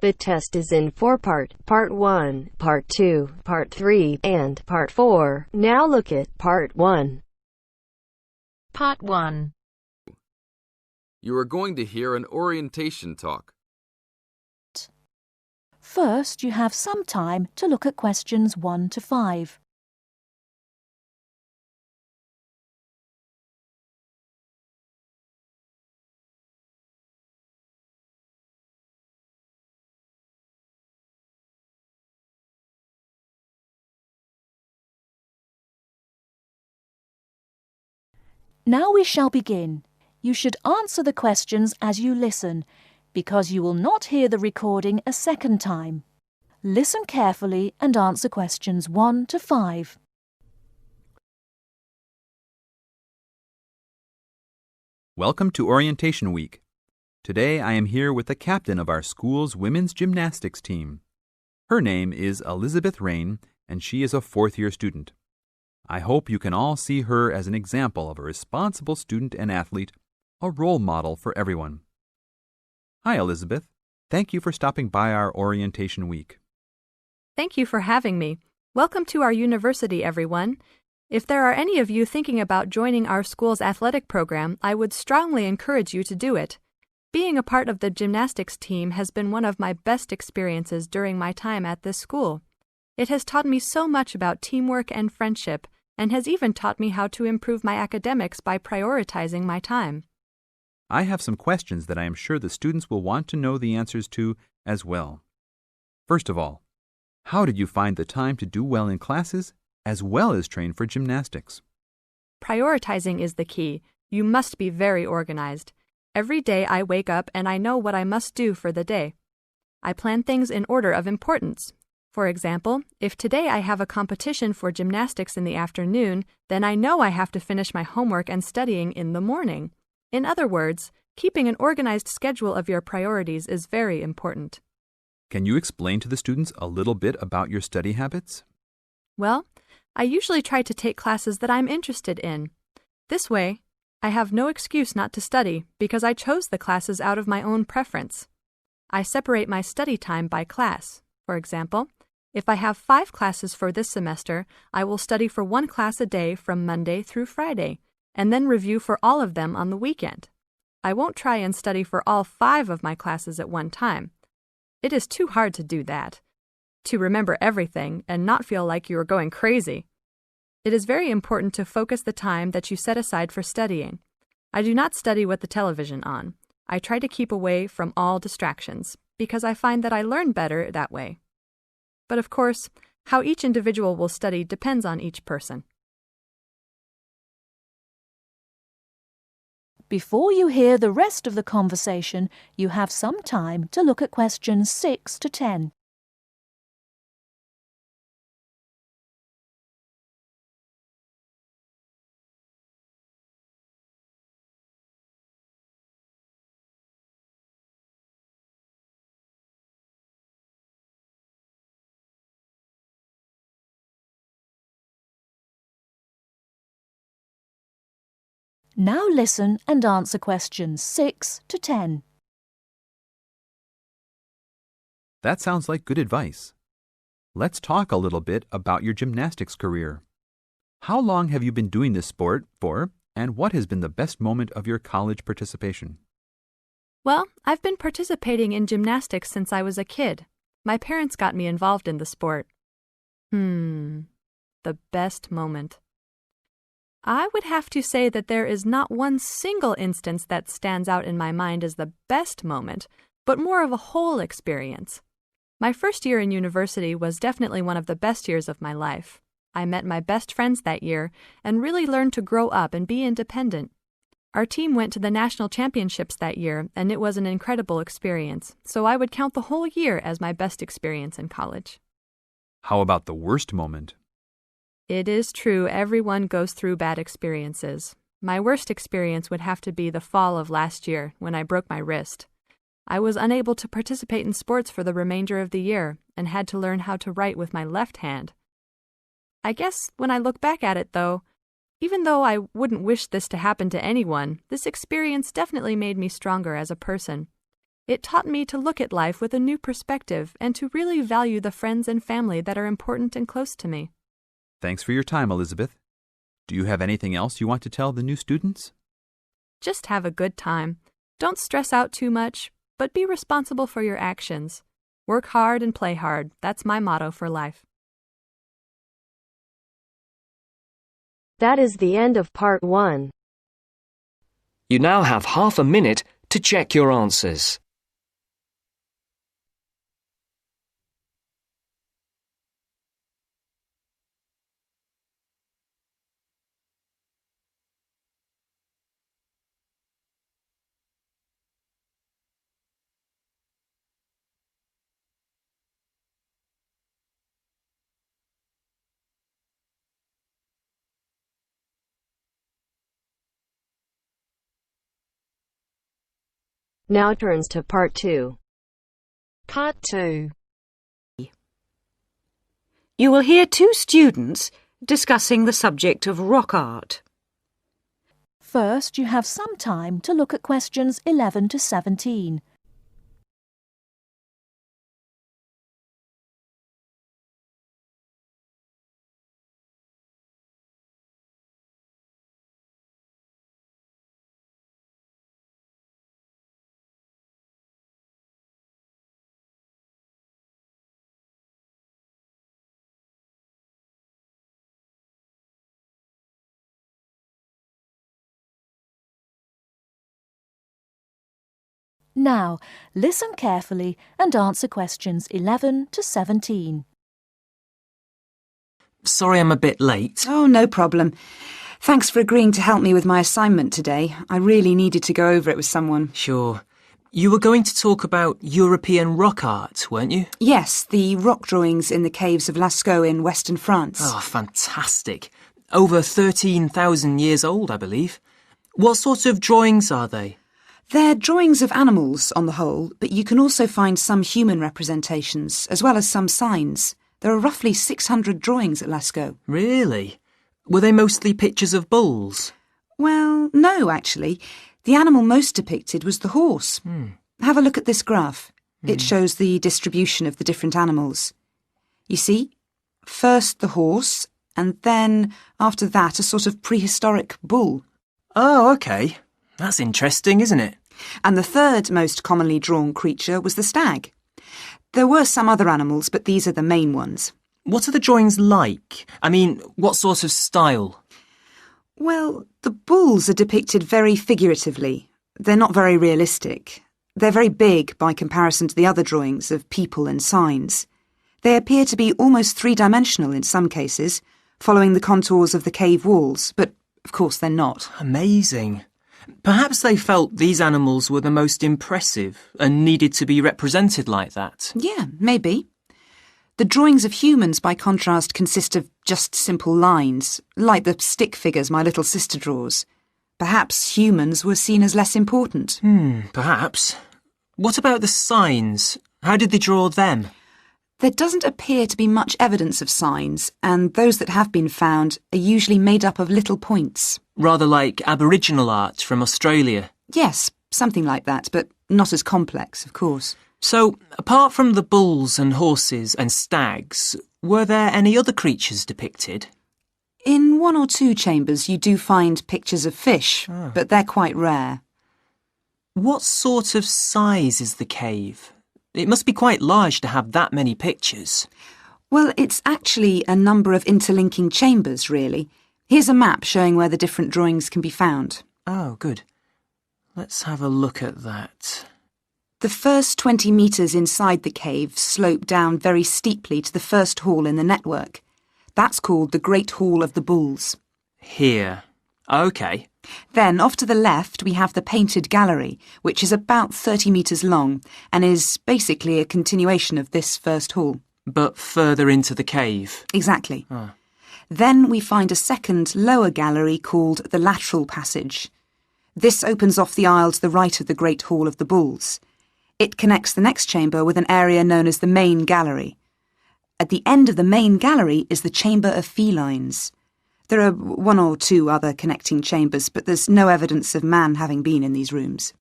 The test is in four-part, Part 1, Part 2, Part 3, and Part 4. Now look at Part 1. Part 1. You are going to hear an orientation talk. First, you have some time to look at questions 1 to 5. Now we shall begin. You should answer the questions as you listen, because you will not hear the recording a second time. Listen carefully and answer questions 1 to 5. Welcome to Orientation Week. Today I am here with the captain of our school's women's gymnastics team. Her name is Elizabeth Rain, and she is a fourth-year student. I hope you can all see her as an example of a responsible student and athlete, a role model for everyone. Hi, Elizabeth. Thank you for stopping by our Orientation Week. Thank you for having me. Welcome to our university, everyone. If there are any of you thinking about joining our school's athletic program, I would strongly encourage you to do it. Being a part of the gymnastics team has been one of my best experiences during my time at this school. It has taught me so much about teamwork and friendship, and has even taught me how to improve my academics by prioritizing my time. I have some questions that I am sure the students will want to know the answers to as well. First of all, how did you find the time to do well in classes as well as train for gymnastics? Prioritizing is the key. You must be very organized. Every day I wake up and I know what I must do for the day. I plan things in order of importance. For example, if today I have a competition for gymnastics in the afternoon, then I know I have to finish my homework and studying in the morning. In other words, keeping an organized schedule of your priorities is very important. Can you explain to the students a little bit about your study habits? Well, I usually try to take classes that I'm interested in. This way, I have no excuse not to study because I chose the classes out of my own preference. I separate my study time by class. For example, if I have 5 classes for this semester, I will study for 1 class a day from Monday through Friday, and then review for all of them on the weekend. I won't try and study for all 5 of my classes at one time. It is too hard to do that, to remember everything and not feel like you are going crazy. It is very important to focus the time that you set aside for studying. I do not study with the television on. I try to keep away from all distractions, because I find that I learn better that way. But of course, how each individual will study depends on each person. Before you hear the rest of the conversation, you have some time to look at questions 6 to 10. Now listen and answer questions 6 to 10. That sounds like good advice. Let's talk a little bit about your gymnastics career. How long have you been doing this sport for, and what has been the best moment of your college participation? Well, I've been participating in gymnastics since I was a kid. My parents got me involved in the sport. The best moment. I would have to say that there is not one single instance that stands out in my mind as the best moment, but more of a whole experience. My first year in university was definitely one of the best years of my life. I met my best friends that year and really learned to grow up and be independent. Our team went to the national championships that year, and it was an incredible experience, so I would count the whole year as my best experience in college. How about the worst moment? It is true everyone goes through bad experiences. My worst experience would have to be the fall of last year when I broke my wrist. I was unable to participate in sports for the remainder of the year and had to learn how to write with my left hand. I guess when I look back at it, though, even though I wouldn't wish this to happen to anyone, this experience definitely made me stronger as a person. It taught me to look at life with a new perspective and to really value the friends and family that are important and close to me. Thanks for your time, Elizabeth. Do you have anything else you want to tell the new students? Just have a good time. Don't stress out too much, but be responsible for your actions. Work hard and play hard. That's my motto for life. That is the end of part 1. You now have half a minute to check your answers. Now turns to part 2. Part 2. You will hear two students discussing the subject of rock art. First, you have some time to look at questions 11 to 17. Now, listen carefully and answer questions 11 to 17. Sorry I'm a bit late. Oh, no problem. Thanks for agreeing to help me with my assignment today. I really needed to go over it with someone. Sure. You were going to talk about European rock art, weren't you? Yes, the rock drawings in the caves of Lascaux in western France. Oh, fantastic. Over 13,000 years old, I believe. What sort of drawings are they? They're drawings of animals on the whole, but you can also find some human representations, as well as some signs. There are roughly 600 drawings at Lascaux. Really? Were they mostly pictures of bulls? Well, no, actually. The animal most depicted was the horse. Have a look at this graph. It shows the distribution of the different animals. You see, first the horse, and then, after that, a sort of prehistoric bull. Oh, OK. That's interesting, isn't it? And the third most commonly drawn creature was the stag. There were some other animals, but these are the main ones. What are the drawings like? I mean, what sort of style? Well, the bulls are depicted very figuratively. They're not very realistic. They're very big by comparison to the other drawings of people and signs. They appear to be almost three-dimensional in some cases, following the contours of the cave walls, but of course they're not. Amazing. Perhaps they felt these animals were the most impressive and needed to be represented like that. Yeah, maybe. The drawings of humans, by contrast, consist of just simple lines, like the stick figures my little sister draws. Perhaps humans were seen as less important. Perhaps. What about the signs? How did they draw them? There doesn't appear to be much evidence of signs, and those that have been found are usually made up of little points. Rather like Aboriginal art from Australia. Yes, something like that, but not as complex, of course. So, apart from the bulls and horses and stags, were there any other creatures depicted? In one or two chambers you do find pictures of fish, but they're quite rare. What sort of size is the cave? It must be quite large to have that many pictures. Well, it's actually a number of interlinking chambers, really. Here's a map showing where the different drawings can be found. Oh, good. Let's have a look at that. The first 20 metres inside the cave slope down very steeply to the first hall in the network. That's called the Great Hall of the Bulls. Here. OK. Then, off to the left, we have the Painted Gallery, which is about 30 metres long and is basically a continuation of this first hall. But further into the cave. Exactly. Then we find a second, lower gallery called the Lateral Passage. This opens off the aisle to the right of the Great Hall of the Bulls. It connects the next chamber with an area known as the Main Gallery. At the end of the Main Gallery is the Chamber of Felines. There are one or two other connecting chambers, but there's no evidence of man having been in these rooms.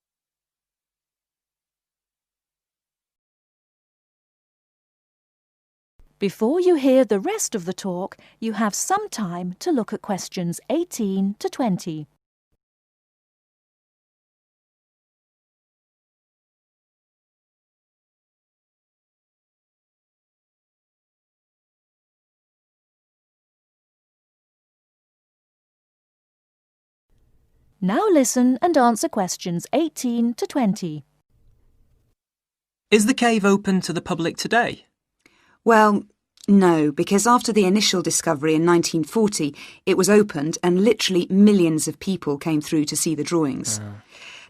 Before you hear the rest of the talk, you have some time to look at questions 18 to 20. Now listen and answer questions 18 to 20. Is the cave open to the public today? Well, no, because after the initial discovery in 1940, it was opened and literally millions of people came through to see the drawings.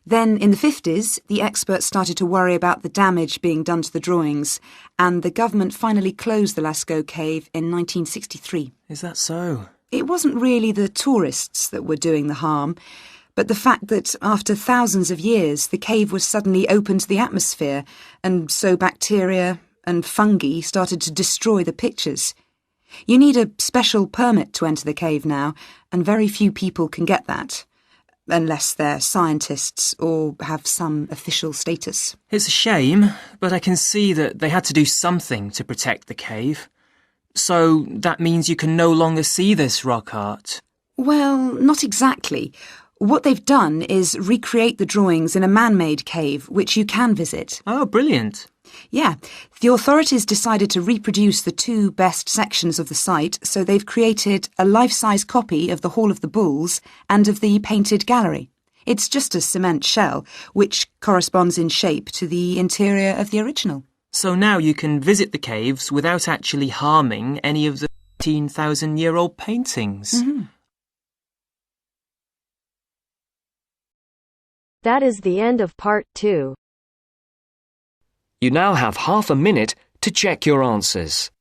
Then, in the 50s, the experts started to worry about the damage being done to the drawings, and the government finally closed the Lascaux cave in 1963. Is that so? It wasn't really the tourists that were doing the harm, but the fact that after thousands of years, the cave was suddenly open to the atmosphere, and so bacteria and fungi started to destroy the pictures. You need a special permit to enter the cave now, and very few people can get that, unless they're scientists or have some official status. It's a shame, but I can see that they had to do something to protect the cave. So that means you can no longer see this rock art. Well, not exactly. What they've done is recreate the drawings in a man-made cave, which you can visit. Oh, brilliant. Yeah, the authorities decided to reproduce the two best sections of the site, so they've created a life-size copy of the Hall of the Bulls and of the painted gallery. It's just a cement shell, which corresponds in shape to the interior of the original. So now you can visit the caves without actually harming any of the 13,000-year-old paintings. Mm-hmm. That is the end of part 2. You now have half a minute to check your answers.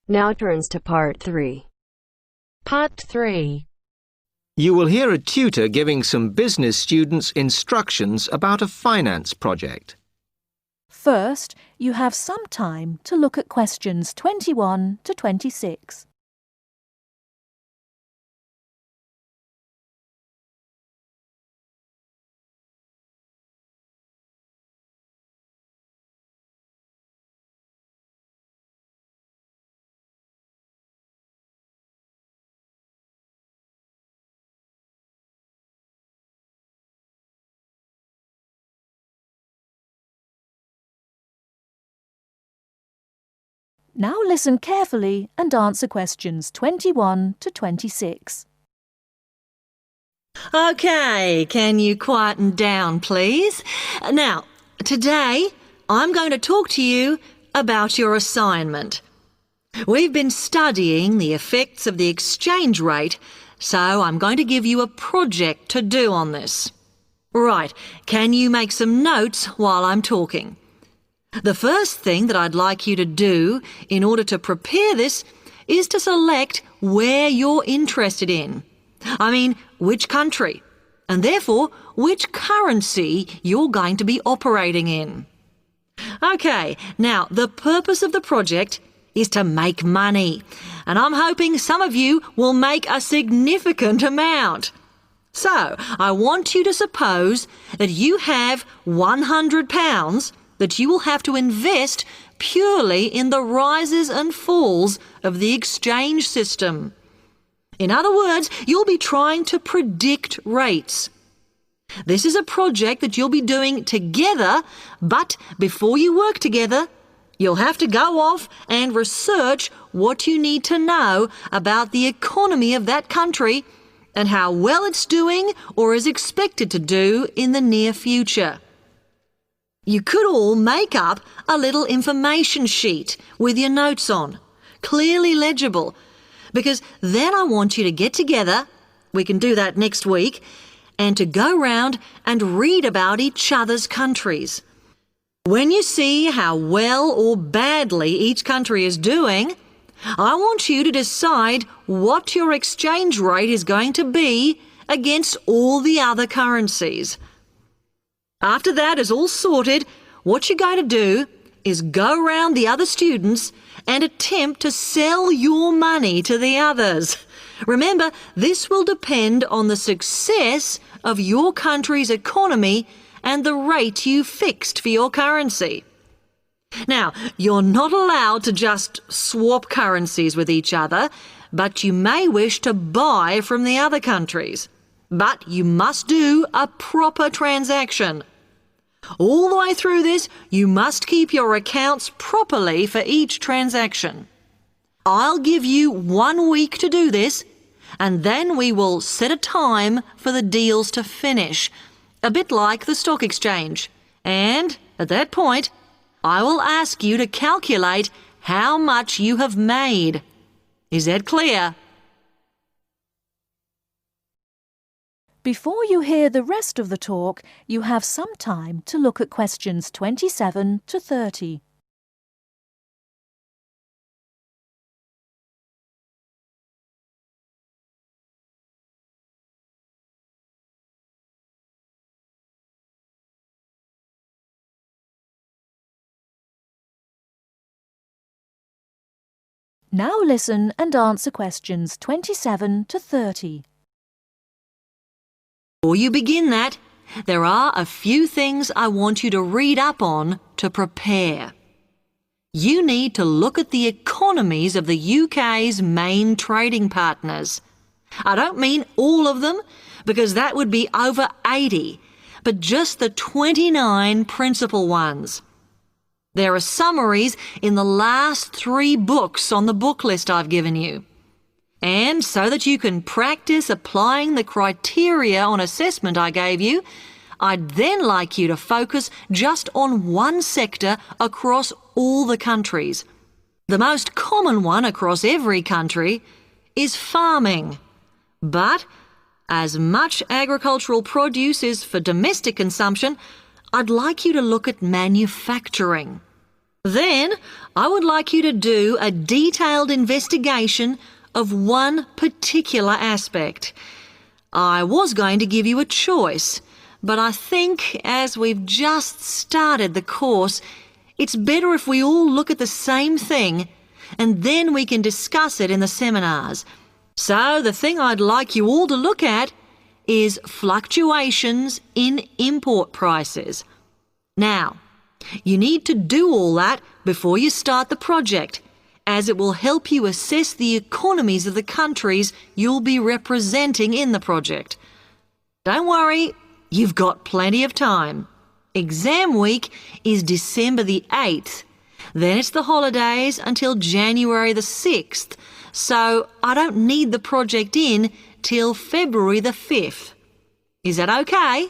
Now turns to part 3. Part 3. You will hear a tutor giving some business students instructions about a finance project. First, you have some time to look at questions 21 to 26. Now listen carefully and answer questions 21 to 26. OK, can you quieten down, please? Now, today I'm going to talk to you about your assignment. We've been studying the effects of the exchange rate, so I'm going to give you a project to do on this. Right, can you make some notes while I'm talking? The first thing that I'd like you to do in order to prepare this is to select where you're interested in. I mean, which country, and therefore which currency you're going to be operating in. OK, now the purpose of the project is to make money, and I'm hoping some of you will make a significant amount. So, I want you to suppose that you have £100 that you will have to invest purely in the rises and falls of the exchange system. In other words, you'll be trying to predict rates. This is a project that you'll be doing together, but before you work together, you'll have to go off and research what you need to know about the economy of that country and how well it's doing or is expected to do in the near future. You could all make up a little information sheet with your notes on, clearly legible, because then I want you to get together, we can do that next week, and to go round and read about each other's countries. When you see how well or badly each country is doing, I want you to decide what your exchange rate is going to be against all the other currencies. After that is all sorted, what you're going to do is go round the other students and attempt to sell your money to the others. Remember, this will depend on the success of your country's economy and the rate you fixed for your currency. Now, you're not allowed to just swap currencies with each other, but you may wish to buy from the other countries. But you must do a proper transaction. All the way through this, you must keep your accounts properly for each transaction. I'll give you 1 week to do this, and then we will set a time for the deals to finish, a bit like the stock exchange. And at that point, I will ask you to calculate how much you have made. Is that clear? Before you hear the rest of the talk, you have some time to look at questions 27 to 30. Now listen and answer questions 27 to 30. Before you begin that, there are a few things I want you to read up on to prepare. You need to look at the economies of the UK's main trading partners. I don't mean all of them, because that would be over 80, but just the 29 principal ones. There are summaries in the last 3 books on the book list I've given you. And so that you can practice applying the criteria on assessment I gave you, I'd then like you to focus just on one sector across all the countries. The most common one across every country is farming. But as much agricultural produce is for domestic consumption, I'd like you to look at manufacturing. Then, I would like you to do a detailed investigation of one particular aspect. I was going to give you a choice, but I think as we've just started the course, it's better if we all look at the same thing and then we can discuss it in the seminars. So the thing I'd like you all to look at is fluctuations in import prices. Now, you need to do all that before you start the project, as it will help you assess the economies of the countries you'll be representing in the project. Don't worry, you've got plenty of time. Exam week is December the 8th. Then it's the holidays until January the 6th, so I don't need the project in till February the 5th. Is that okay?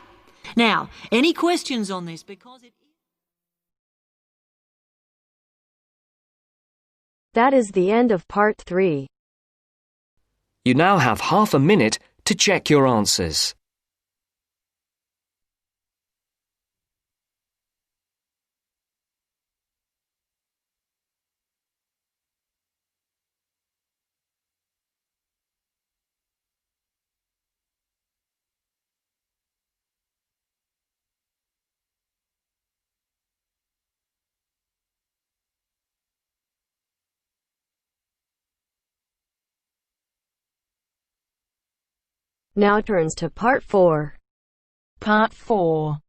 Now, any questions on this? That is the end of part 3. You now have half a minute to check your answers. Now turns to part 4. Part 4.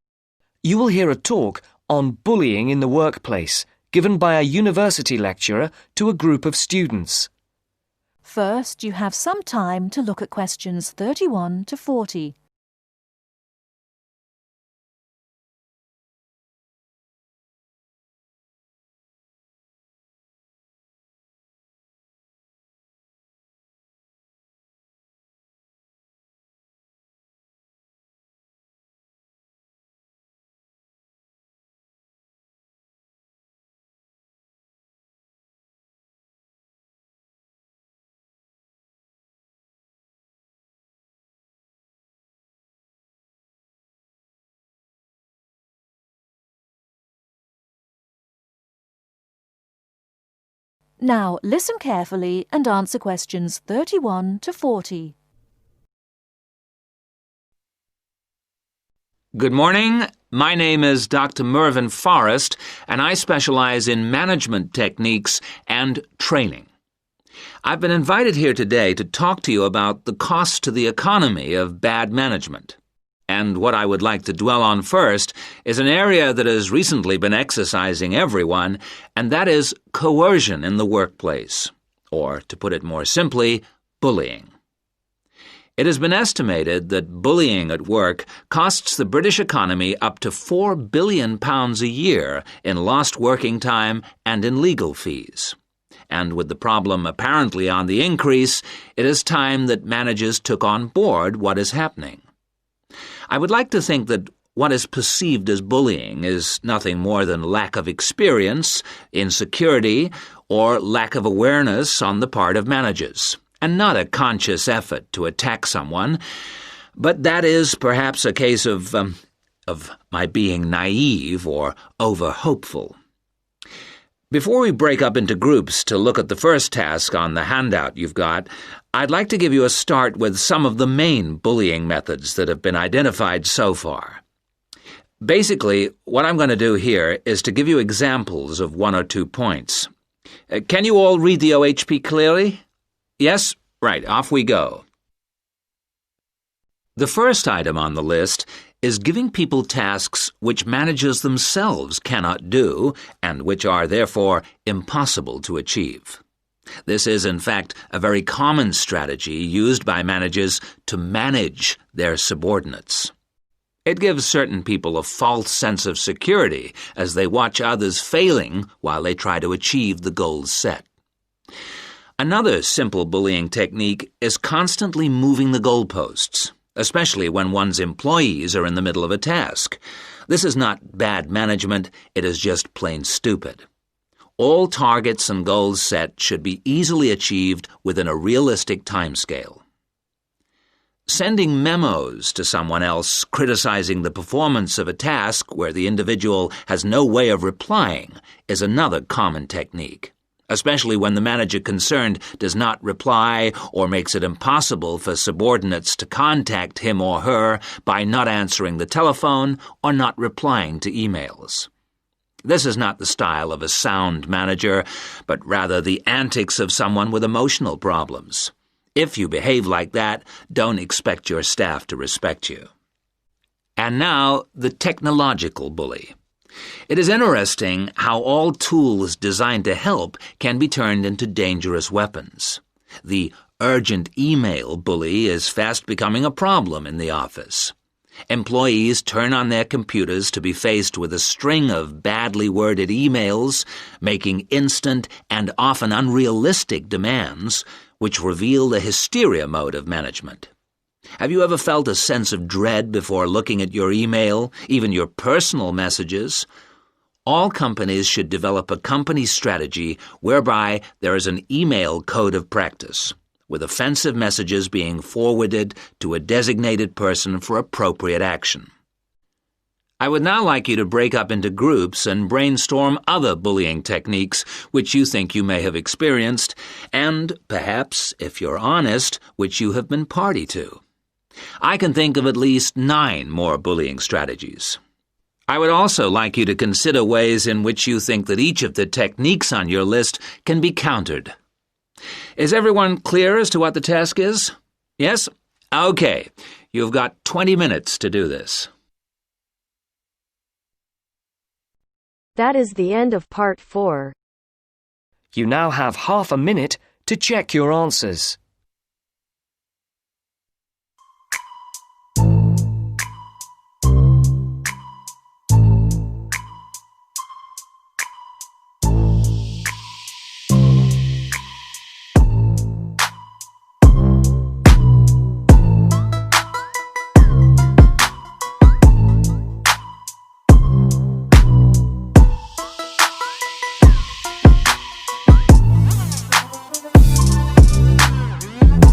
You will hear a talk on bullying in the workplace given by a university lecturer to a group of students. First, you have some time to look at questions 31 to 40. Now listen carefully and answer questions 31 to 40. Good morning. My name is Dr. Mervyn Forrest, and I specialize in management techniques and training. I've been invited here today to talk to you about the cost to the economy of bad management. And what I would like to dwell on first is an area that has recently been exercising everyone, and that is coercion in the workplace, or, to put it more simply, bullying. It has been estimated that bullying at work costs the British economy up to £4 billion a year in lost working time and in legal fees. And with the problem apparently on the increase, it is time that managers took on board what is happening. I would like to think that what is perceived as bullying is nothing more than lack of experience, insecurity, or lack of awareness on the part of managers, and not a conscious effort to attack someone, but that is perhaps a case of my being naive or over-hopeful. Before we break up into groups to look at the first task on the handout you've got, I'd like to give you a start with some of the main bullying methods that have been identified so far. Basically, what I'm going to do here is to give you examples of 1 or 2 points. Can you all read the OHP clearly? Yes? Right, off we go. The first item on the list is giving people tasks which managers themselves cannot do and which are therefore impossible to achieve. This is, in fact, a very common strategy used by managers to manage their subordinates. It gives certain people a false sense of security as they watch others failing while they try to achieve the goals set. Another simple bullying technique is constantly moving the goalposts, especially when one's employees are in the middle of a task. This is not bad management, it is just plain stupid. All targets and goals set should be easily achieved within a realistic timescale. Sending memos to someone else criticizing the performance of a task where the individual has no way of replying is another common technique, especially when the manager concerned does not reply or makes it impossible for subordinates to contact him or her by not answering the telephone or not replying to emails. This is not the style of a sound manager, but rather the antics of someone with emotional problems. If you behave like that, don't expect your staff to respect you. And now, the technological bully. It is interesting how all tools designed to help can be turned into dangerous weapons. The urgent email bully is fast becoming a problem in the office. Employees turn on their computers to be faced with a string of badly worded emails, making instant and often unrealistic demands, which reveal the hysteria mode of management. Have you ever felt a sense of dread before looking at your email, even your personal messages? All companies should develop a company strategy whereby there is an email code of practice, with offensive messages being forwarded to a designated person for appropriate action. I would now like you to break up into groups and brainstorm other bullying techniques which you think you may have experienced, and perhaps, if you're honest, which you have been party to. I can think of at least 9 more bullying strategies. I would also like you to consider ways in which you think that each of the techniques on your list can be countered. Is everyone clear as to what the task is? Yes? Okay. You've got 20 minutes to do this. That is the end of part 4. You now have half a minute to check your answers.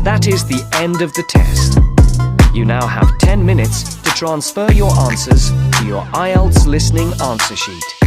That is the end of the test. You now have 10 minutes to transfer your answers to your Ielts listening answer sheet.